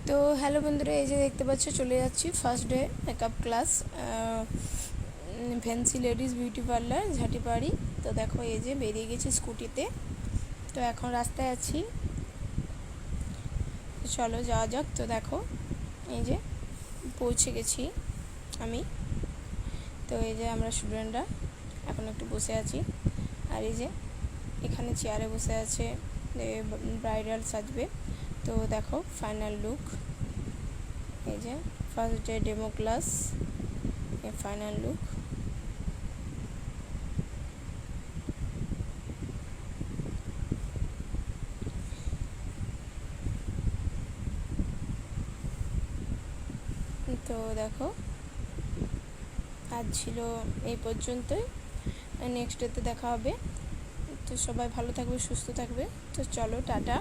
তো হ্যালো বন্ধুরা, এই যে দেখতে পাচ্ছ চলে যাচ্ছি first day makeup class fancy ladies beauty parlour Jhatipari. তো দেখো এই যে বেরিয়ে গেছি স্কুটিতে, তো এখন রাস্তায় আছি, চলো যাওয়া যাক। তো দেখো এই যে পৌঁছে গেছি আমি। তো এই যে আমরা স্টুডেন্টরা এখন একটু বসে আছি, আর এই যে এখানে চেয়ারে বসে আছে ব্রাইডাল সাজবে। তো দেখো ফাইনাল লুক, এই যে ফার্স্ট ডে ডেমো ক্লাস এ ফাইনাল লুক। তো দেখো আজ ছিল এই পর্যন্তই, নেক্সট ডেতে দেখা হবে। তো সবাই ভালো থাকবে, সুস্থ থাকবে। তো চলো টাটা।